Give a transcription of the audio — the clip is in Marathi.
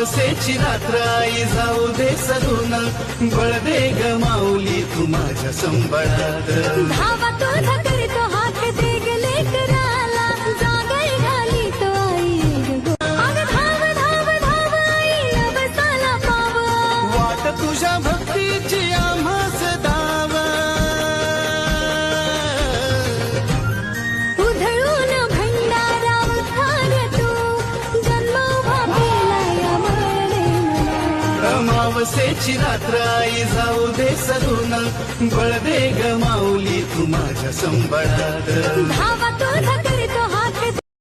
अमावस्येची रात्र आई जाऊ दे सरून बळदे ग माऊली तू माझ्या संबळात धावा तुझा करतो हात दे गेले कराला जागाई घाली तो आई ग अग धाव धाव धाव आई अवसाला पाव वाट तुझ्या भक्तीची आम्हास दाव उधळून भंडारा उद्धार तू जन्म उभा केलाय मरणे मला अमावस्येची रात्र आई जाऊ दे सरून बळदे ग माऊली तू माझ्या संबळात धावा तुझा करतो